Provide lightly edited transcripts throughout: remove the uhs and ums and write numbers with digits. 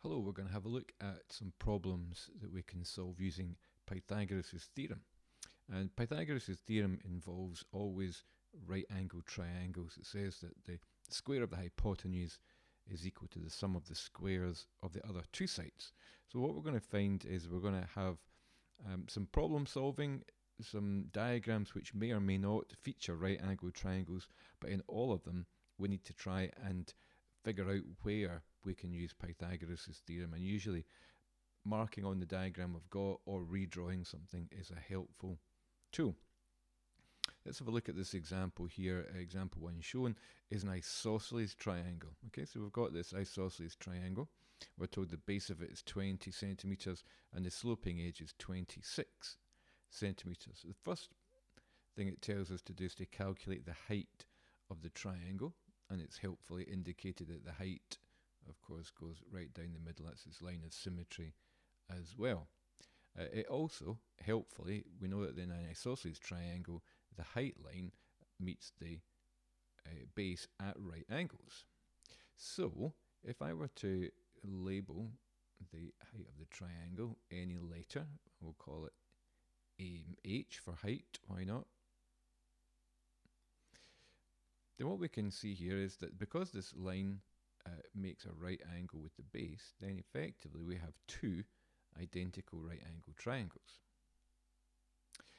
Hello, we're going to have a look at some problems that we can solve using Pythagoras' theorem. And Pythagoras' theorem involves always right angled triangles. It says that the square of the hypotenuse is equal to the sum of the squares of the other two sides. So what we're going to find is we're going to have some problem solving, some diagrams which may or may not feature right angled triangles, but in all of them we need to try and figure out where we can use Pythagoras' theorem, and usually marking on the diagram we've got or redrawing something is a helpful tool. Let's have a look at this example here. Example 1 shown is an isosceles triangle. Okay, so we've got this isosceles triangle. We're told the base of it is 20 centimeters and the sloping edge is 26 centimeters. The first thing it tells us to do is to calculate the height of the triangle, and it's helpfully indicated that the height, of course, goes right down the middle. That's its line of symmetry as well. It also, helpfully, we know that in an isosceles triangle, the height line meets the base at right angles. So, if I were to label the height of the triangle any letter, we'll call it H for height, why not? Then what we can see here is that because this line makes a right angle with the base, then effectively we have two identical right angle triangles.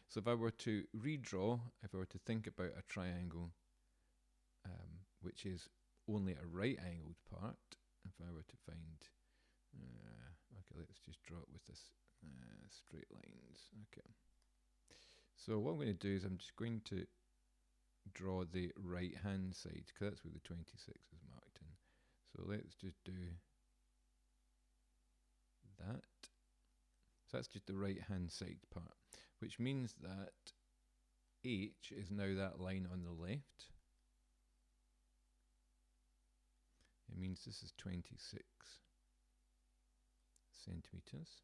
So if I were to redraw, if I were to think about a triangle which is only a right angled part, if I were to find, okay, let's just draw it with this straight lines. Okay. So what I'm going to do is I'm just going to draw the right hand side, because that's where the 26 is marked in. So let's just do that. So that's just the right hand side part, which means that H is now that line on the left. It means this is 26 centimeters.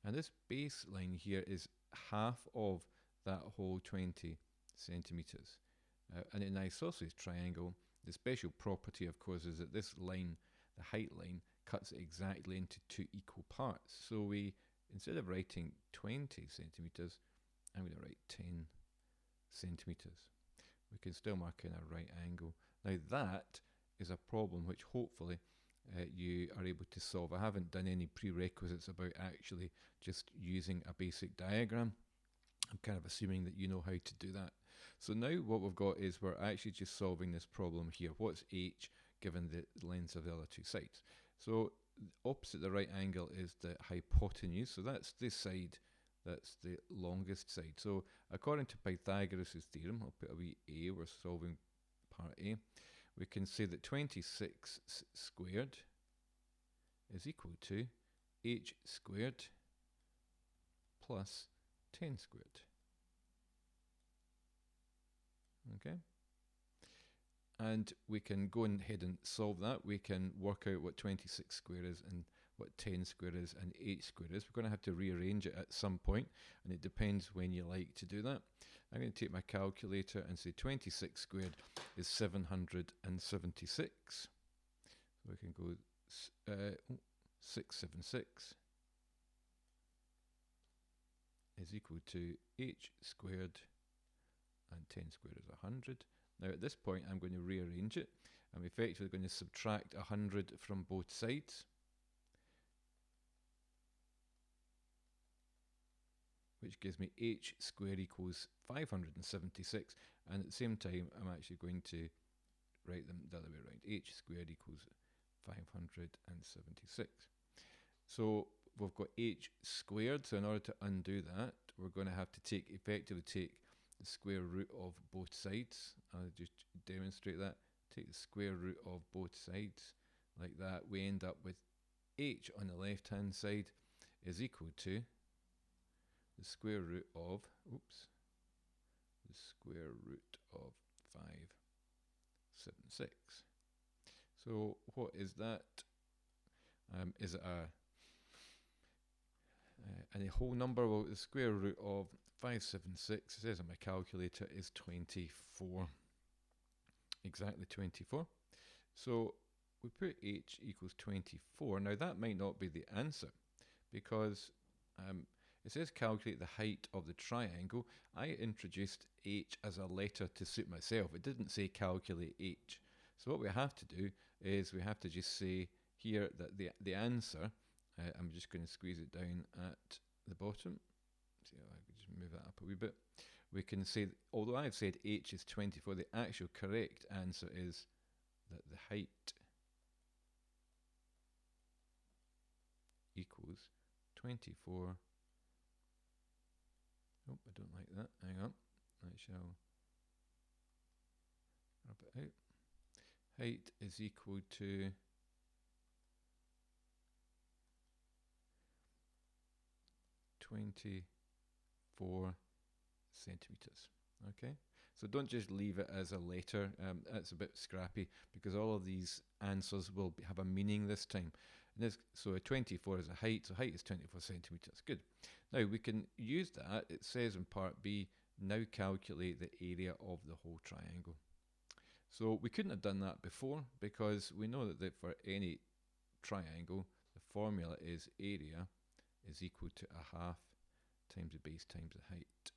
And this baseline here is half of that whole 20 centimeters. And in an isosceles triangle, the special property, of course, is that this line, the height line, cuts it exactly into two equal parts. So we, instead of writing 20 centimeters, I'm going to write 10 centimeters. We can still mark in a right angle. Now that is a problem which hopefully you are able to solve. I haven't done any prerequisites about actually just using a basic diagram. I'm kind of assuming that you know how to do that. So now what we've got is we're actually just solving this problem here. What's H given the lengths of the other two sides? So opposite the right angle is the hypotenuse. So that's this side, that's the longest side. So according to Pythagoras' theorem, I'll put a wee A, we're solving part A. We can say that 26 squared is equal to H squared plus 10 squared. Okay, and we can go ahead and solve that. We can work out what 26 squared is and what 10 squared is and 8 squared is. We're going to have to rearrange it at some point, and it depends when you like to do that. I'm going to take my calculator and say 26 squared is 776. So we can go 676 is equal to H squared, and 10 squared is 100. Now at this point I'm going to rearrange it. I'm effectively going to subtract 100 from both sides, which gives me H squared equals 576, and at the same time I'm actually going to write them the other way around. H squared equals 576. So we've got H squared, so in order to undo that we're going to have to effectively take the square root of both sides. I'll just demonstrate that. Take the square root of both sides like that. We end up with H on the left hand side is equal to the square root of, the square root of 576. So what is that? Is it a whole number? Well, the square root of 576, it says on my calculator, is 24. Exactly 24. So we put h equals 24. Now that might not be the answer because it says calculate the height of the triangle. I introduced h as a letter to suit myself. It didn't say calculate h. So what we have to do is we have to just say here that the answer, I'm just going to squeeze it down at the bottom. See how I can just move that up a wee bit. We can say, although I've said h is 24, the actual correct answer is that the height equals 24. Oh, I don't like that. Hang on. I shall rub it out. Height is equal to 24 centimeters. Okay, so don't just leave it as a letter. That's a bit scrappy because all of these answers will have a meaning this time. So a 24 is a height, so height is 24 centimeters. Good. Now we can use that. It says in part B, now calculate the area of the whole triangle. So we couldn't have done that before because we know that for any triangle, the formula is area is equal to a half times the base times the height.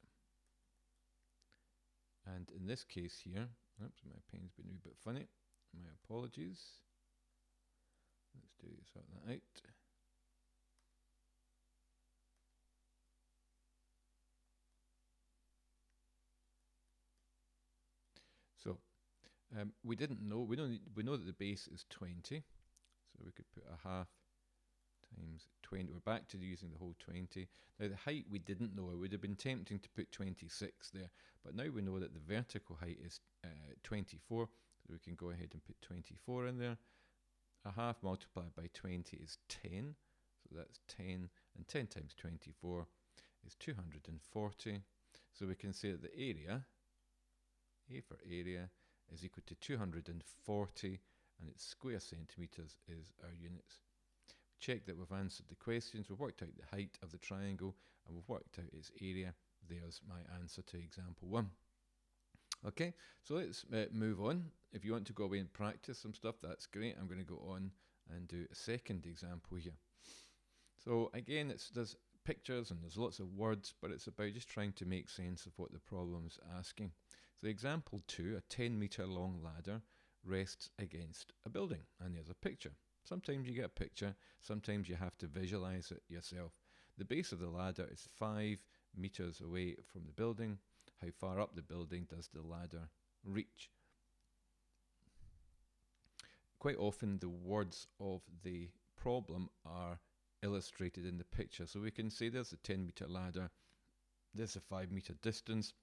And in this case here, oops, my pen's been a wee bit funny. My apologies. Let's sort that out. So we didn't know. We know that the base is 20, so we could put a half times 20. We're back to using the whole 20. Now the height we didn't know. It would have been tempting to put 26 there, but now we know that the vertical height is 24, so we can go ahead and put 24 in there. A half multiplied by 20 is 10, so that's 10, and 10 times 24 is 240. So we can say that the area, A for area, is equal to 240, and its square centimeters is our units. Check that we've answered the questions, we've worked out the height of the triangle, and we've worked out its area. There's my answer to example 1. Okay, so let's move on. If you want to go away and practice some stuff, that's great. I'm going to go on and do a second example here. So again, there's pictures and there's lots of words, but it's about just trying to make sense of what the problem's asking. So example 2, a 10-meter long ladder rests against a building, and there's a picture. Sometimes you get a picture, sometimes you have to visualize it yourself. The base of the ladder is 5 meters away from the building. How far up the building does the ladder reach? Quite often the words of the problem are illustrated in the picture. So we can say there's a 10-meter ladder, there's a 5-meter distance.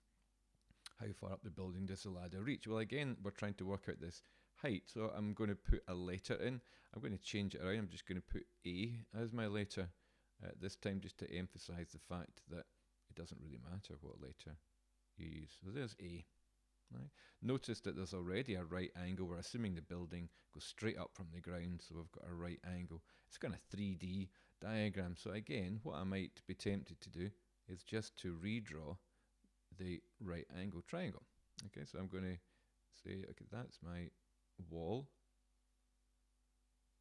How far up the building does the ladder reach? Well, again, we're trying to work out this height. So I'm going to put a letter in. I'm going to change it around. I'm just going to put A as my letter this time, just to emphasize the fact that it doesn't really matter what letter you use. So there's A. Right. Notice that there's already a right angle. We're assuming the building goes straight up from the ground, so we've got a right angle. It's kind of 3D diagram. So again, what I might be tempted to do is just to redraw the right angle triangle. Okay, so I'm going to say, okay, that's my wall,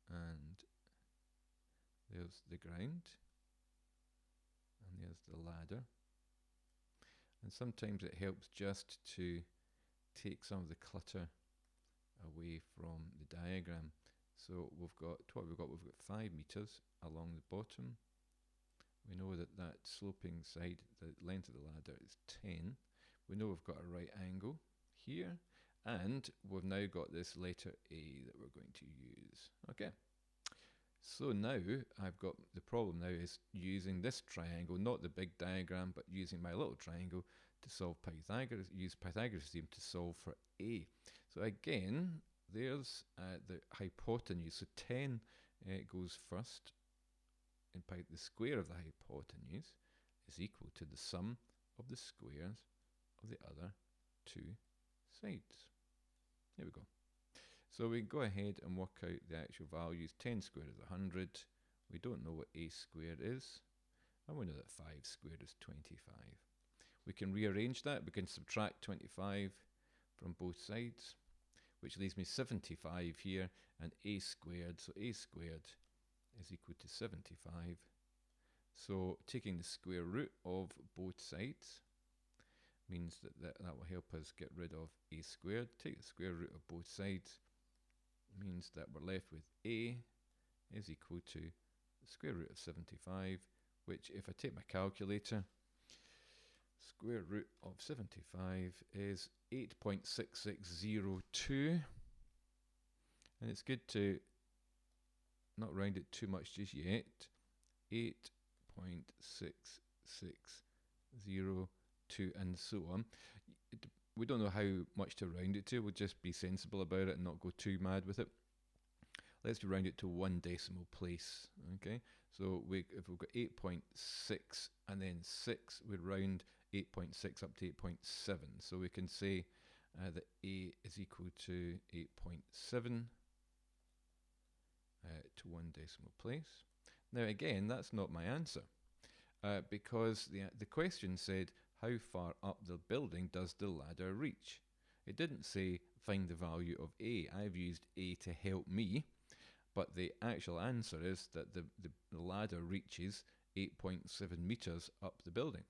and there's the ground, and there's the ladder. And sometimes it helps just to take some of the clutter away from the diagram. So we've got 5 meters along the bottom. We know that that sloping side, the length of the ladder is 10. We know we've got a right angle here, and we've now got this letter A that we're going to use. Okay. So now I've got the problem now is using this triangle, not the big diagram, but using my little triangle to solve Pythagoras, use Pythagoras Theorem to solve for A. So again, there's the hypotenuse. So 10 goes first. In the square of the hypotenuse is equal to the sum of the squares of the other two sides. Here we go. So we go ahead and work out the actual values. 10 squared is 100. We don't know what A squared is. And we know that 5 squared is 25. We can rearrange that. We can subtract 25 from both sides. which leaves me 75 here, and a squared. So a squared is equal to 75. So taking the square root of both sides means that will help us get rid of a squared. Take the square root of both sides means that we're left with a is equal to the square root of 75, which if I take my calculator, square root of 75 is 8.6602. And it's good to not round it too much just yet. 8.6602 and so on. We don't know how much to round it to. We'll just be sensible about it and not go too mad with it. Let's round it to one decimal place. Okay, so if we've got 8.6 and then 6, we round 8.6 up to 8.7. So we can say that a is equal to 8.7 to one decimal place. Now again, that's not my answer because the question said, how far up the building does the ladder reach? It didn't say find the value of a. I've used a to help me, but the actual answer is that the ladder reaches 8.7 meters up the building.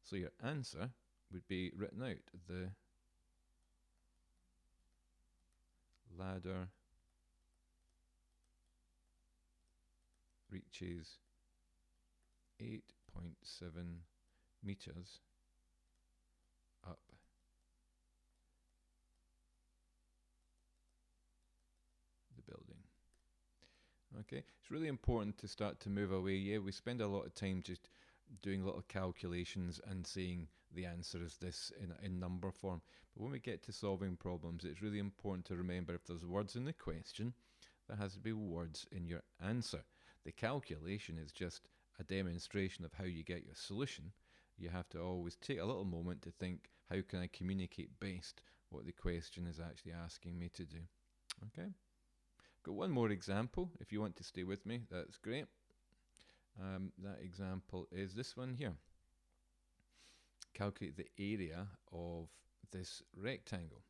So your answer would be written out. The ladder reaches 8.7 meters up the building. Okay, it's really important to start to move away. Yeah, we spend a lot of time just doing little calculations and saying the answer is this in number form. But when we get to solving problems, it's really important to remember if there's words in the question, there has to be words in your answer. The calculation is just a demonstration of how you get your solution. You have to always take a little moment to think, how can I communicate best what the question is actually asking me to do? Okay. Got one more example. If you want to stay with me, that's great. That example is this one here. Calculate the area of this rectangle.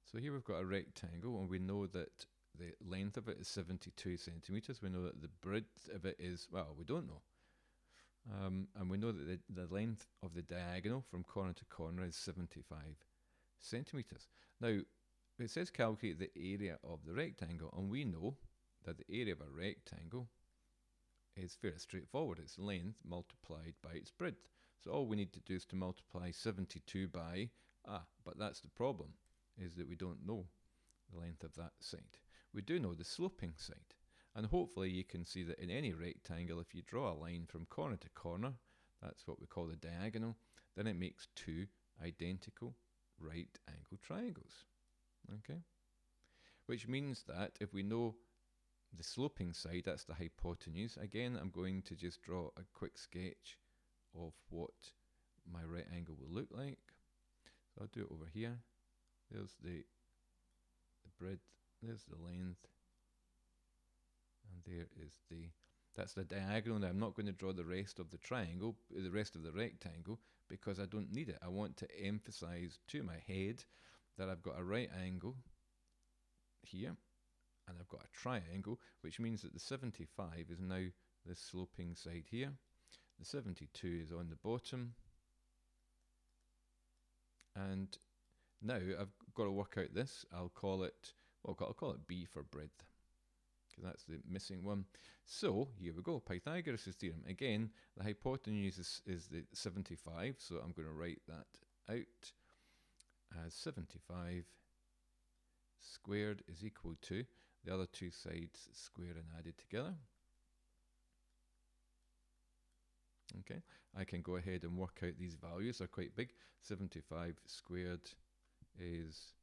So here we've got a rectangle, and we know that the length of it is 72 centimeters. We know that the breadth of it is, well, we don't know. And we know that the length of the diagonal from corner to corner is 75 centimeters. Now, it says calculate the area of the rectangle, and we know that the area of a rectangle is fairly straightforward. It's length multiplied by its breadth. So all we need to do is to multiply 72 by, but that's the problem, is that we don't know the length of that side. We do know the sloping side. And hopefully you can see that in any rectangle, if you draw a line from corner to corner, that's what we call the diagonal, then it makes two identical right angled triangles. Okay? Which means that if we know the sloping side, that's the hypotenuse. Again, I'm going to just draw a quick sketch of what my right angle will look like. So I'll do it over here. There's the breadth, there's the length, and there is that's the diagonal. Now I'm not going to draw the rest of the triangle, the rest of the rectangle, because I don't need it. I want to emphasize to my head that I've got a right angle here, and I've got a triangle, which means that the 75 is now the sloping side here. The 72 is on the bottom. And now I've got to work out this. I'll call it, well, I'll call it B for breadth, because that's the missing one. So here we go, Pythagoras' theorem. Again, the hypotenuse is the 75, so I'm going to write that out as 75 squared is equal to the other two sides squared and added together. Okay, I can go ahead and work out these values. They're quite big. 75 squared is,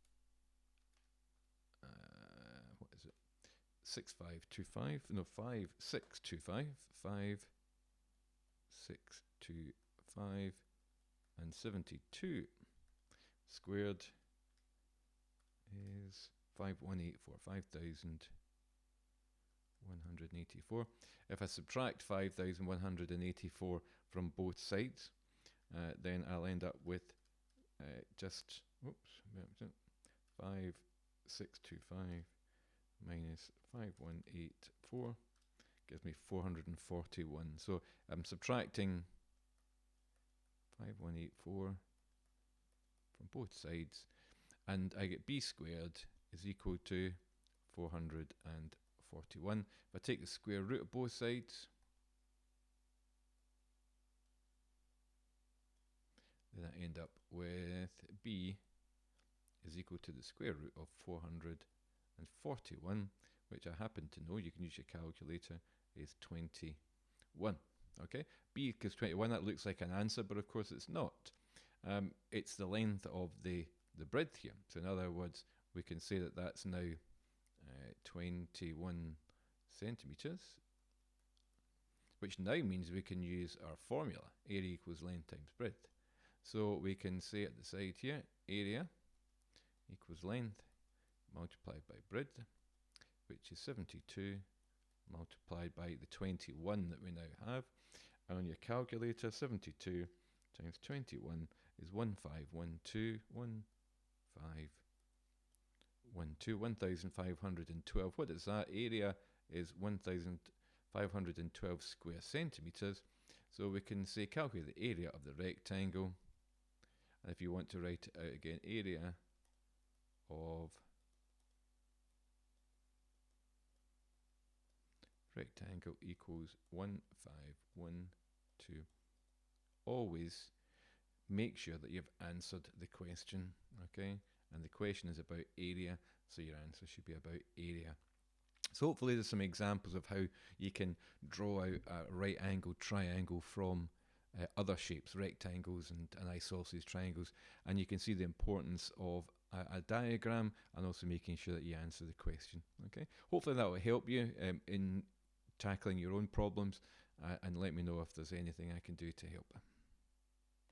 what is it? 6525, no, 5625, 5625, and 72 squared is 5184, 5184. If I subtract 5184 from both sides, then I'll end up with just, 5 625 minus 5184 gives me 441. So I'm subtracting 5184 from both sides, and I get b squared is equal to 441. If I take the square root of both sides, then I end up with b is equal to the square root of 441, which I happen to know, you can use your calculator, is 21. Okay, b equals 21, that looks like an answer, but of course it's not. It's the length of the breadth here. So in other words, we can say that that's now 21 centimeters, which now means we can use our formula, area equals length times breadth. So we can say at the side here, area equals length multiplied by breadth, which is 72 multiplied by the 21 that we now have. And on your calculator, 72 times 21 is 1512. What is that? Area is 1512 square centimeters. So we can say calculate the area of the rectangle. And if you want to write it out again, area of rectangle equals 1512. Always make sure that you've answered the question, okay? And the question is about area, so your answer should be about area. So hopefully there's some examples of how you can draw out a right angle triangle from other shapes, rectangles and isosceles triangles, and you can see the importance of a diagram and also making sure that you answer the question. Okay, hopefully that will help you in tackling your own problems, and let me know if there's anything I can do to help.